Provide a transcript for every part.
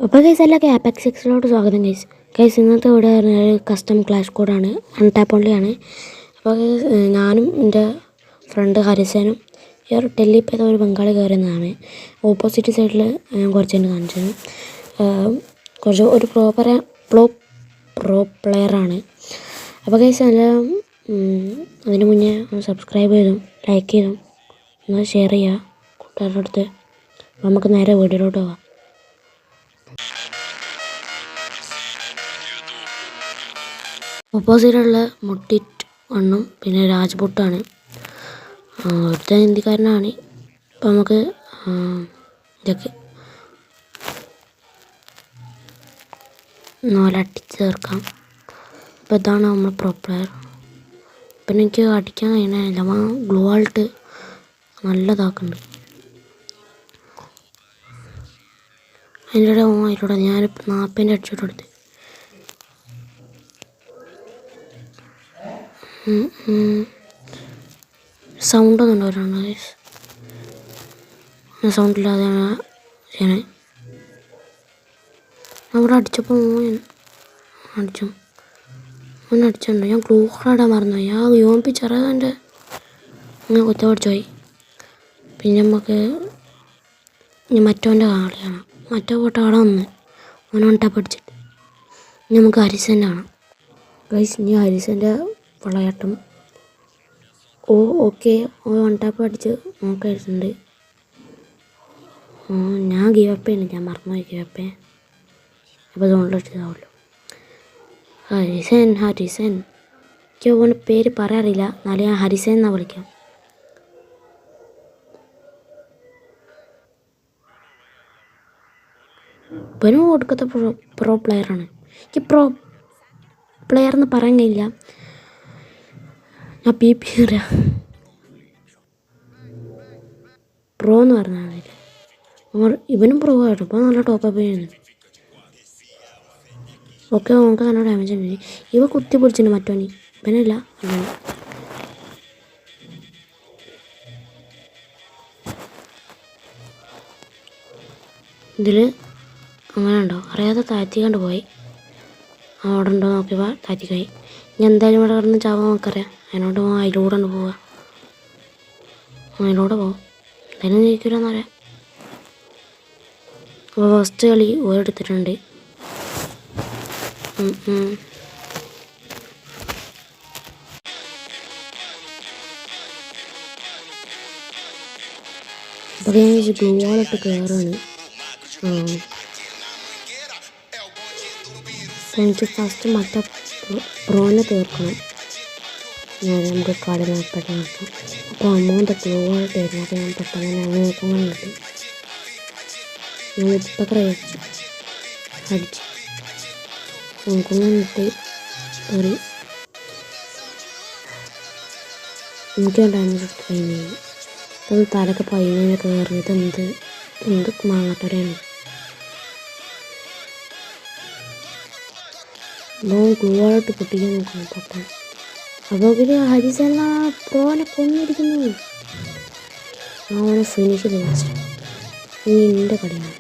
അപ്പോൾ ഗൈസ് എല്ലാവർക്കും ആപ്പെക്സ് സിക്സിലോട്ട് സ്വാഗതം ഗൈസ് ഇന്നത്തെ ഇവിടെ പറഞ്ഞാൽ കസ്റ്റം ക്ലാഷ് കോഡാണ്, അൺടാപ്പ് ഓൺലിയാണ്. അപ്പോൾ ഞാനും എൻ്റെ ഫ്രണ്ട് ഹരിസനും ഈ ഒരു ടെല്ലിപ്പ് ചെയ്ത ഒരു ബംഗാളി കയറുന്നതാണ്. ഓപ്പോസിറ്റ് സൈഡിൽ ഞാൻ കുറച്ചുകൊണ്ട് കാണിച്ചത് കുറച്ച് ഒരു പ്രോ പ്ലെയറാണ്. അപ്പോൾ ഗൈസ് എല്ലാം അതിന് മുന്നേ സബ്സ്ക്രൈബ് ചെയ്തും ലൈക്ക് ചെയ്തും ഒന്ന് ഷെയർ ചെയ്യുക കൂട്ടുകാരുടെ അടുത്ത്. നമുക്ക് നേരെ വീഡിയോയിലോട്ട് പോകാം. ഓപ്പോസിറ്റുള്ള മുട്ടിറ്റ് വണ്ണും പിന്നെ രാജ്പുട്ടാണ്, അടുത്ത ഹിന്ദിക്കാരനാണ്. അപ്പോൾ നമുക്ക് ഇതൊക്കെ നാലടിച്ച് ചേർക്കാം. അപ്പോൾ ഇതാണ് നമ്മൾ പ്രോ പ്ലെയർ. പിന്നെ എനിക്ക് അടിക്കാൻ കഴിയണില്ല, നമ്മൾ ഗ്ലൂ ആൾട്ട് നല്ലതാക്കുന്നുണ്ട്. അതിൻ്റെ ഇടയിൽ അതിലൂടെ ഞാനിപ്പോൾ 40 അടിച്ചിട്ട് കൊടുത്ത് സൗണ്ടൊന്നും ഉണ്ടാവില്ല. സൗണ്ടില്ലാതെയാണ് ചെയ്യണേ. അവിടെ അടിച്ചപ്പോൾ അടിച്ചിട്ടുണ്ട്. ഞാൻ ഗ്ലൂ ഇടാൻ മറന്നുപോയി. ആ യോമിപ്പിച്ചറിയാതെ അങ്ങനെ കുറ്റ പഠിച്ചു പോയി. പിന്നെ നമുക്ക് ഇനി മറ്റവൻ്റെ കളിയാണ്. മറ്റേ പോട്ട് അവിടെ വന്ന് അവനോണ്ടാ പഠിച്ചിട്ട് നമുക്ക് ഹരിസൻ്റെ കാണാം. ഗൈസ് ഇനി ഹരിസൻ്റെ വിളയാട്ടം. ഓക്കെ, വൺ ടാപ്പ് അടിച്ച് നോക്കായിട്ടുണ്ട്. ഞാൻ ഗീവപ്പേണ്, ഞാൻ മറന്നുപോയി ഗീവപ്പേ. അപ്പോൾ അതുകൊണ്ടടിച്ചതാവുമല്ലോ. ഹരിസൻ എനിക്ക് അവൻ്റെ പേര് പറയാറില്ല, എന്നാലും ഞാൻ ഹരിസൻ എന്നാണ് വിളിക്കാം. ഇവനും കൊടുക്കത്തെ പ്രോ പ്ലെയറാണ്. എനിക്ക് പ്രോ പ്ലെയർ എന്ന് പറയാൻ കഴിയില്ല, ഞാൻ പി അറിയാം. പ്രോ എന്ന് പറഞ്ഞാൽ ഇവനും പ്രോ ആയിട്ട് ഇപ്പോൾ നല്ല ടോപ്പപ്പ് ചെയ്യുന്നു. ഓക്കെ, നമുക്ക് നല്ല ഡാമേജ് ഉണ്ട്. ഇവ കുത്തി പൊടിച്ചിട്ടുണ്ട് മറ്റോനി, ഇവനല്ല. ഇതിൽ അങ്ങനെ ഉണ്ടോ അറിയാതെ താഴ്ത്തിക്കൊണ്ട് പോയി. അവിടെ ഉണ്ടോ നോക്കിയപ്പോൾ താഴ്ത്തിക്കായി. ഇനി എന്തായാലും ഇവിടെ കിടന്ന് ചാവാൻ നമുക്കറിയാം. അതിനോട് അതിലൂടെ ഉണ്ട് പോവുക. അതിലൂടെ പോകും, എന്തായാലും ജയിക്കില്ലെന്നറിയാം. അപ്പോൾ ഫസ്റ്റ് കളി ഓരെടുത്തിട്ടുണ്ട്. അപ്പോൾ ഞാൻ ഗ്ലൂ വാളിട്ട് കയറാണ്. എനിക്ക് ഫസ്റ്റ് മറ്റേ പ്രോനെ തീർക്കണം. നമുക്ക് കളി പെട്ടെന്ന് കിട്ടും. അപ്പോൾ അമ്മൂൻ്റെ ഗ്ലൂ വാളിട്ട് വരുന്നു. അപ്പോൾ ഞാൻ പെട്ടെന്ന് നോക്കാൻ കിട്ടും. ഞാൻ ഇപ്പോൾ കഴിച്ചു അടിച്ചു നോക്കുന്നിട്ട് കയറി. എനിക്ക് ഡാമേജ് എടുത്ത് കഴിഞ്ഞു. അത് തലക്ക് പയ്യനെ കയറിയത് എന്ത് മാങ്ങാട്ടോടെയാണ്. അപ്പോൾ ഗ്ലൂവായിട്ട് പൊട്ടിക്കാൻ നോക്കുന്നു പൊട്ടാൻ. അപ്പോൾ പിന്നെ ഹരിസെന്ന പ്രോനെ കൊന്നിരിക്കുന്നു. അവനെ ഫിനിഷ് ചെയ്ത് ഇനി എൻ്റെ കളിയാണ്.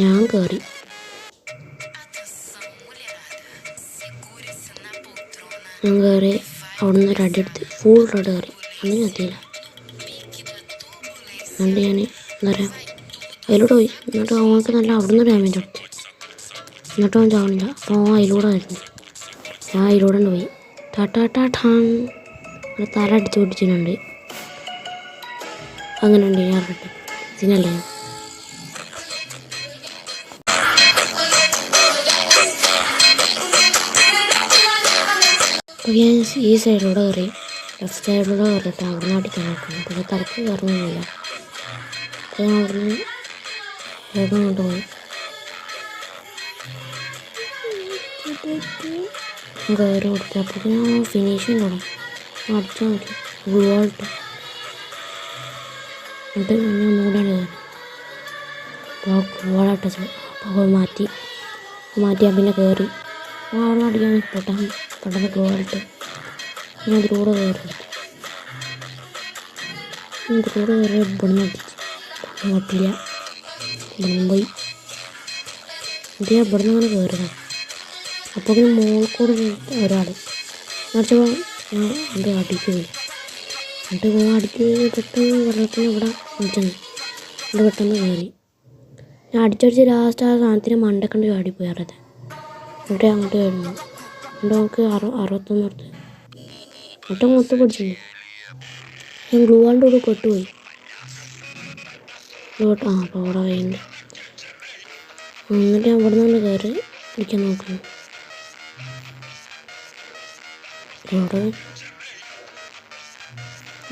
ഞാൻ കയറി. അവിടെ നിന്ന് ഒരു അടിയെടുത്ത് ഫുൾ റെഡ് കയറി. അന്ന് എത്തിയില്ല. എന്നിട്ട് ഞാൻ എന്താ പറയുക അതിലൂടെ പോയി. എന്നിട്ട് അവൾക്ക് നല്ല അവിടെ നിന്ന് ഡാമേജ് എടുത്തു. എന്നിട്ട് അവൻ ചാവണില്ല. അപ്പോൾ അവൻ അതിലൂടെ വരുന്നു. ഞാൻ അതിലൂടെ പോയി. ടാൻ തല അടിച്ച് പൊട്ടിച്ചിട്ടുണ്ട്. അങ്ങനെ ഉണ്ട് ഞാൻ റെഡ് ഇതിനല്ലേ. അപ്പോൾ ഞാൻ ഈ സൈഡിലൂടെ കയറി ലെഫ്റ്റ് സൈഡിലൂടെ കയറിയിട്ട് അവിടെ നിന്ന് അടിക്കാൻ നോക്കുന്നു. പക്ഷേ തലക്ക് കയറുന്നില്ല. അപ്പോൾ ഞാൻ അവിടെ നിന്ന് വേഗം കൊണ്ടുപോയി കയറി കൊടുത്തു. അപ്പോൾ ഞാൻ ഫിനിഷിങ് തുടങ്ങി. അടിച്ചാൽ നോക്കി ഗ്ലൂ ആയിട്ട്. എന്നിട്ട് ഞാൻ മൂടാണ് കയറി. അപ്പോൾ ഗ്ലൂ ആയിട്ടത് അപ്പോൾ മാറ്റി പിന്നെ കയറി അവിടെ അടിക്കാൻ പെട്ടെന്ന് ഗ്ലൂ ആയിട്ട് ഞാൻ ഇതിലൂടെ കയറി ഇവിടെ നിന്ന് അടിച്ചു പറ്റില്ല. പോയി ഇത് ഇവിടെ നിന്ന് അങ്ങനെ കയറുക. അപ്പോൾ ഇങ്ങനെ മുകളിൽ കൂടെ ഒരാൾ മറിച്ചപ്പോൾ ഞാൻ എൻ്റെ അടിക്ക് പോയി. എന്നിട്ട് അടിക്ക് പെട്ടെന്ന് വെള്ളത്തിന് ഇവിടെ വിളിച്ചത് ഇവിടെ പെട്ടെന്ന് കയറി. ഞാൻ അടിച്ചടിച്ച് ലാസ്റ്റ് ആ സാധനത്തിന് മണ്ടക്കണ്ട് ചാടിപ്പോയി അറിയാതെ. എന്നിട്ട് അങ്ങോട്ട് വരുന്നു. എന്നിട്ട് നമുക്ക് 61 എടുത്ത് ഒട്ടും മൊത്തം പിടിച്ചില്ല. ഞാൻ ഗ്ലൂ വാളിൻ്റെ കൂടെ കൊട്ടുപോയി. അപ്പോൾ അവിടെ കയ്യുണ്ട്. എന്നിട്ട് ഞാൻ ഇവിടെ നിന്ന് കയറി ഇരിക്കാൻ നോക്കുന്നു. ഇവിടെ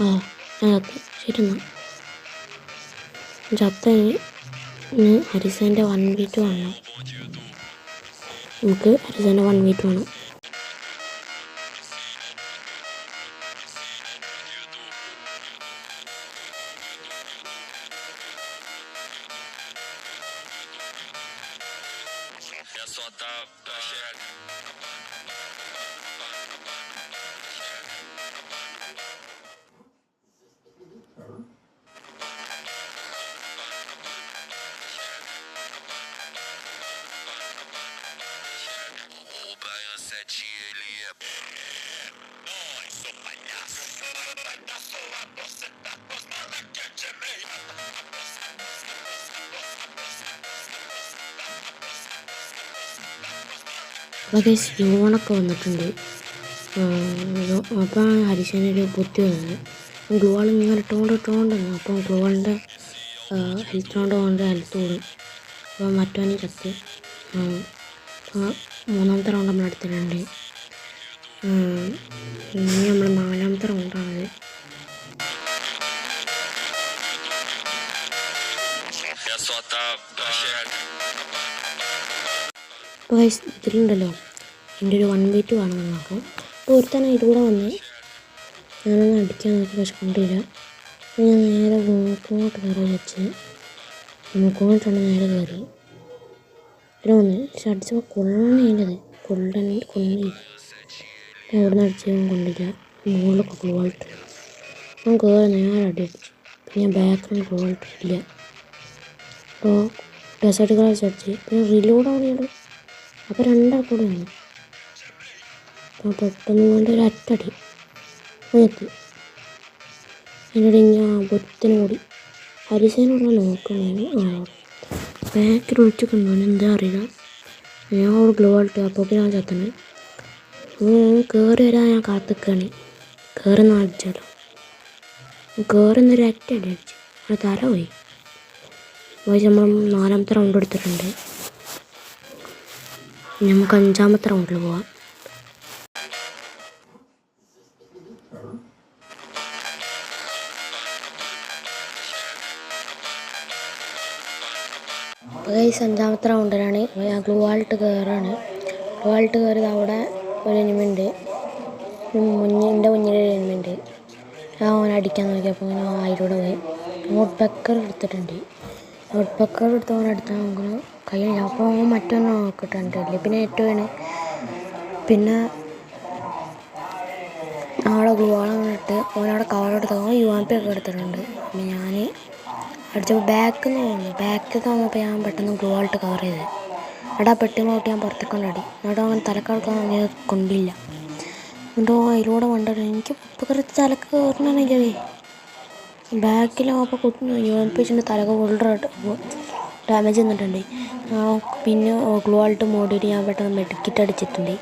ഞാൻ ചത്ത്. ശരി എന്നാൽ ചത്തതിന് ഹരിസേൻ്റെ 1v2 വേണം. നമുക്ക് ഹരിസേൻ്റെ 1v2 വേണം. അപ്പോൾ ഗൈസ് യൂണൊക്കെ വന്നിട്ടുണ്ട്. അപ്പോൾ ഹരിശനൊരു ബുദ്ധി വന്നത് ഗ്ലൂ വാൾ ഇങ്ങനെ ഇട്ടുകൊണ്ടിരുന്നു. അപ്പോൾ ഗ്ലൂ വാളിൻ്റെ ഹെൽത്ത് കൂടും. അപ്പോൾ മറ്റവനും ചത്ത്. മൂന്നാമത്തെ റൗണ്ട് നമ്മൾ എടുത്തിട്ടുണ്ട്. ഇനി നമ്മൾ 4ാമത്തെ റൗണ്ടാണത്. അപ്പോൾ ഗൈസ് ഇതിലുണ്ടല്ലോ എൻ്റെ ഒരു 1v2 വേണം നിങ്ങൾക്ക്. അപ്പോൾ ഒരുത്തന്നെ ഇതിലൂടെ വന്ന് ഞാനൊന്ന് അടിക്കാൻ നോക്കി പക്ഷെ കൊണ്ടില്ല. അപ്പോൾ ഞാൻ നേരെ മൂക്കോട്ട് കയറി വെച്ച് മൂക്കോട്ടാണ് നേരെ കയറി ഇവിടെ വന്ന്. പക്ഷെ അടിച്ചപ്പോൾ കൊള്ളണേണ്ടത് കൊള്ളില്ല. എവിടെ നിന്ന് അടിച്ചാൽ കൊണ്ടില്ല. മുകളിലൊക്കെ ഗ്ലൂവാളിട്ട് ഞാൻ കയറി നേരെ അടി അടിച്ചു. പിന്നെ ഞാൻ ബാക്കിൽ ഗ്ലൂവാളിട്ടില്ല. അപ്പോൾ ഡെസേർട്ട് കളേഴ്സ് അടിച്ച് പിന്നെ റിലോഡ് ആവുകയാണ്. അപ്പോൾ 2 കൂടെ വന്നു. അപ്പോൾ പെട്ടെന്ന് കൊണ്ട് ഒരു അറ്റടി എത്തി. അതിനിടെ ഞാൻ ബൊത്തിന് കൂടി ഹരിസേനോടെ നോക്കണേന് ബാക്കിൽ വിളിച്ചിട്ടുണ്ടോ എന്താ അറിയില്ല. ഞാൻ അവിടെ ഗ്ലോ ആയിട്ട് അപ്പോൾ ഞാൻ ചത്തണേ. കയറി വരാൻ ഞാൻ കാത്തിക്കാണ്. കയറുന്ന അടിച്ചാലോ കയറുന്നൊരു അറ്റടി അടിച്ച് അത് തല പോയി. നമ്മൾ 4ാമത്തെ റൗണ്ട് എടുത്തിട്ടുണ്ട്. നമുക്ക് 5ാമത്തെ റൗണ്ടിൽ പോവാം. ഗൈസ് 5ാമത്തെ റൗണ്ടിലാണ് ഞാൻ ഗ്ലൂ വാളിട്ട് കയറാണ്. ഗ്ലൂ വാളിട്ട് കയറിയത് അവിടെ ഒരു എനിമിയുണ്ട്. എൻ്റെ മുന്നിലൊരു എനിമിയുണ്ട്. ഞാൻ അവനെ അടിക്കാൻ നോക്കിയപ്പോൾ ഞാൻ അതിലൂടെ പോയി നോട്ട് പെക്കർ എടുത്തിട്ടുണ്ട്. നോട്ട് പെക്കർ എടുത്ത് അവൻ അടുത്താൽ നോക്കണം കഴിയില്ല. അപ്പോൾ അവൻ മറ്റൊന്നും നോക്കിയിട്ടുണ്ടല്ലേ. പിന്നെ ഏറ്റവും പിന്നെ അവിടെ ഗ്ലൂ വാൾ വന്നിട്ട് അവനവിടെ കവറെടുത്ത് അവൻ UMP ഒക്കെ എടുത്തിട്ടുണ്ട്. അപ്പം ഞാൻ അടിച്ചപ്പോൾ ബാക്കിൽ വന്നപ്പോൾ ഞാൻ പെട്ടെന്ന് ഗ്ലൂ വാളിട്ട് കവർ ചെയ്ത് അവിടെ ആ പെട്ടിമോട്ട് ഞാൻ പുറത്തേക്ക് കൊണ്ടടി. എന്നിട്ട് അവൻ തലക്കെടുക്കാൻ കൊണ്ടില്ല. എന്നിട്ടോ അതിലൂടെ കൊണ്ടുവരും. എനിക്ക് കുറച്ച് തലക്ക് കയറണമെന്നില്ലേ. ബാക്കിലാവുമ്പോൾ UMP വെച്ചിട്ട് തലക്ക് ഫുള്ളായിട്ട് ഡാമേജ് വന്നിട്ടുണ്ട്. പിന്നെ ഗ്ലൂ വാളിട്ട് മൂടിയിട്ട് ഞാൻ പെട്ടെന്ന് മെഡിക്കിറ്റ് അടിച്ചിട്ടുണ്ട്.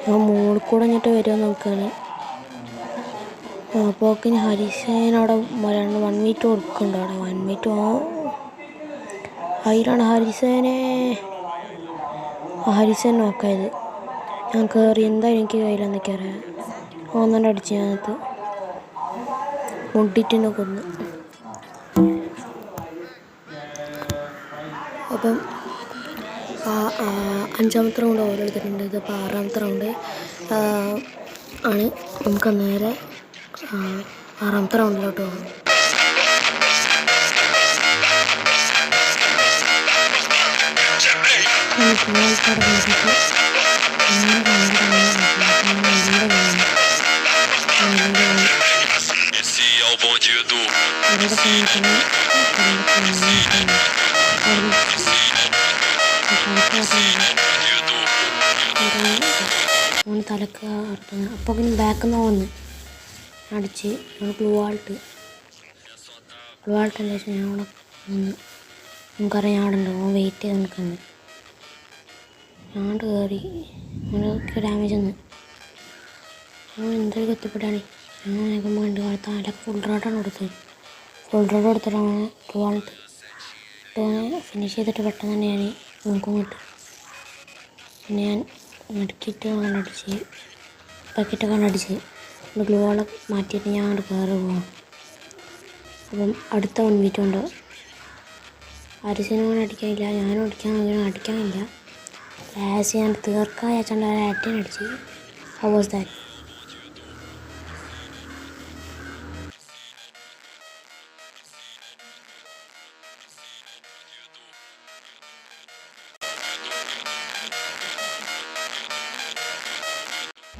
ഞാൻ മുകളിൽ കൂടെ എന്നിട്ട് വരുമോ നോക്കുകയാണ്. അപ്പോൾ ഇനി ഹരിസേനവിടെ 1v2 കൊടുക്കുന്നുണ്ട്. അവിടെ 1v2 അതിലാണ് ഹരിസേൻ നോക്കായത്. ഞാൻ കയറി എന്താ എനിക്ക് കയ്യിലെന്നൊക്കെ അറിയാം. ഒന്നുകൊണ്ട് അടിച്ച് ഞാനത് മുട്ടിട്ടെന്നെ കൊന്നു. അപ്പം 5ാമത്തെ റൗണ്ട് ഓരോ എടുത്തിട്ടുണ്ട്. ഇതിപ്പോൾ 6ാമത്തെ റൗണ്ട് ആണ്. നമുക്ക് നേരെ 6ാമത്തെ റൗണ്ടിലോട്ട് പോകാം. തലക്ക് അറുത്തുന്നത്. അപ്പോൾ പിന്നെ ബാക്കിൽ നിന്ന് വന്ന് അടിച്ച് ഞങ്ങൾ ഗ്ലൂ വാൾട്ട് ശേഷം ഞാൻ അവിടെ നിന്ന് നമുക്കറിയാം ഞാൻ അവിടെ ഉണ്ട്. ഓൻ വെയിറ്റ് ചെയ്ത് നിൽക്കുന്നത്. ഞാൻ കയറി ഞങ്ങൾക്ക് ഡാമേജ് വന്ന് ഞങ്ങൾ എന്തൊരു കത്തിപ്പെട്ടാണ്. ഞങ്ങൾ നോക്കുമ്പോൾ കണ്ട് കൊടുത്താൽ അതിലൊക്കെ ഫുൾ റോഡാണ് കൊടുത്തത്. ഫുൾ റോഡ് കൊടുത്തിട്ടാണ് ഗ്ലൂ വാൾട്ട് ഫിനിഷ് ചെയ്തിട്ട് പെട്ടെന്ന് തന്നെ ഞാൻ നോക്കും കിട്ടും. പിന്നെ ഞാൻ നടുക്കിയിട്ട് കണ്ടടിച്ച് ബക്കറ്റൊക്കെ കണ്ടടിച്ച് ഗ്ലൂ വാളൊക്കെ മാറ്റിയിട്ട് ഞാൻ അങ്ങോട്ട് കയറി പോകാം. അപ്പം അടുത്ത 1 minute ഉണ്ട്. അരിസിനും അടിക്കാനില്ല, ഞാനും അടിക്കാനില്ല. ലാസ്റ്റ് ഞാൻ തീർക്കാൻ വെച്ചാണ്ട് ആറ്റേനെ അടിച്ച്. How was that?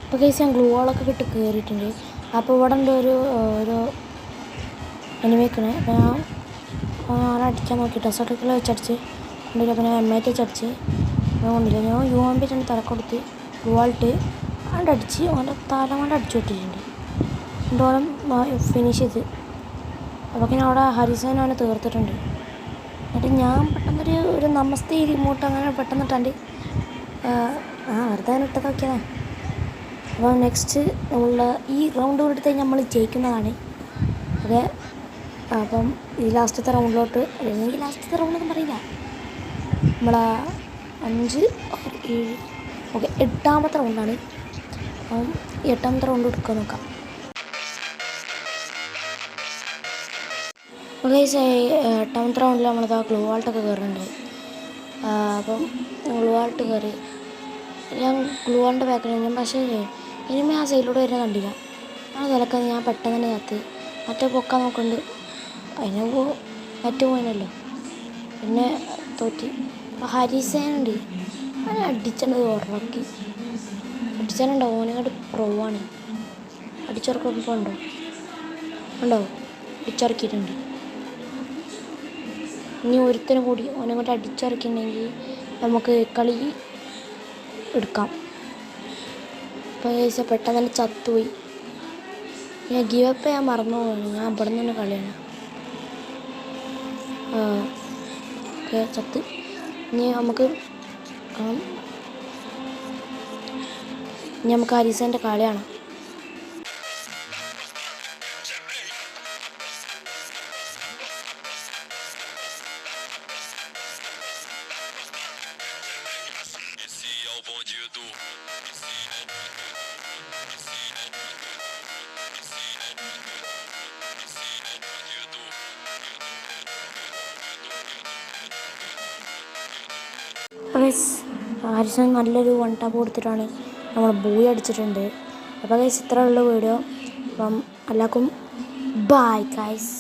അപ്പോൾ കേസ് ഞാൻ ഗ്ലൂ വാളൊക്കെ കിട്ടി കയറിയിട്ടുണ്ട്. അപ്പോൾ ഇവിടെ ഉണ്ട് ഒരു എനിമേക്കണേ. അപ്പോൾ ഞാൻ അടിക്കാൻ നോക്കി ഡെസേർട്ടൊക്കെ വെച്ചടിച്ച് കൊണ്ടില്ല. അപ്പോൾ ഞാൻ M8 വെച്ചടിച്ച് ഞാൻ കൊണ്ടില്ല. ഞാൻ UMP രണ്ട് തലക്കൊടുത്ത് ഗ്ലൂ വാൾട്ട് അടിച്ച് അവൻ്റെ തല കൊണ്ട് അടിച്ചു വിട്ടിട്ടുണ്ട്. എന്തോരം ഫിനിഷ് ചെയ്ത്. അപ്പോൾ ഞാൻ അവിടെ ഹരിസേന അവനെ തീർത്തിട്ടുണ്ട്. എന്നിട്ട് ഞാൻ പെട്ടെന്നൊരു നമസ്തേ റിമോട്ട് അങ്ങനെ പെട്ടെന്നിട്ടുണ്ട് വെറുതെ ഇട്ടത് നോക്കിയതാണ്. അപ്പോൾ നെക്സ്റ്റ് നമ്മളുടെ ഈ റൗണ്ട് എടുത്ത് നമ്മൾ ജയിക്കുന്നതാണ്. അതെ, അപ്പം ഈ ലാസ്റ്റത്തെ റൗണ്ടിലോട്ട് അല്ലെങ്കിൽ ലാസ്റ്റത്തെ റൗണ്ടൊന്നും പറയില്ല, നമ്മളെ 5, 6, 7 ഓക്കെ 8ാമത്തെ റൗണ്ടാണ്. അപ്പം 8ാമത്തെ റൗണ്ട് എടുക്കാൻ നോക്കാം. ഓക്കെ 8ാമത്തെ റൗണ്ടിൽ നമ്മളത് ഗ്ലൂ വാൾട്ടൊക്കെ കയറുന്നുണ്ട്. അപ്പം ഗ്ലൂ വാൾട്ട് കയറി ഞാൻ ഗ്ലൂ വാളിൻ്റെ ബാക്കിൽ ഞാൻ പക്ഷേ ഇനിമേ ആ സൈഡിലൂടെ വരുന്ന കണ്ടില്ല. ആ വിലക്കാൻ ഞാൻ പെട്ടെന്ന് തന്നെ കത്തി മറ്റേ പൊക്കാൻ നോക്കുന്നുണ്ട്. അതിനെ മറ്റു പോയനല്ലോ, പിന്നെ തോറ്റി. അപ്പോൾ ഹരിസേനുണ്ട് അവനെ അടിച്ചത് ഉറക്കി അടിച്ചാലുണ്ടോ ഓനങ്ങോട്ട് പ്രൊവാണ്. അടിച്ചുറക്കുമ്പോൾ ഉണ്ടോ അടിച്ചിറക്കിയിട്ടുണ്ട്. ഇനി ഒരുത്തനും കൂടി ഓനങ്ങോട്ട് അടിച്ചിറക്കിയിട്ടുണ്ടെങ്കിൽ നമുക്ക് കളി എടുക്കാം. അപ്പോൾ ചോദിച്ചാൽ പെട്ടെന്ന് തന്നെ ചത്തുപോയി. ഞാൻ ഗിവപ്പ് ചെയ്യാൻ മറന്നു പോവാണ്. ഞാൻ ഇവിടെ നിന്ന് തന്നെ കളിയാണ്. ഓക്കെ ചത്ത്. ഇനി നമുക്ക് ഹരിസേൻ്റെ കളിയാണ്. ഹരിസൻ നല്ലൊരു 1 ടാപ്പ് കൊടുത്തിട്ടാണ് നമ്മൾ ബൂയി അടിച്ചിട്ടുണ്ട്. അപ്പോൾ ഗൈസ് ഇത്രയുള്ള വീഡിയോ. അപ്പം എല്ലാവർക്കും ബൈ ഗൈസ്.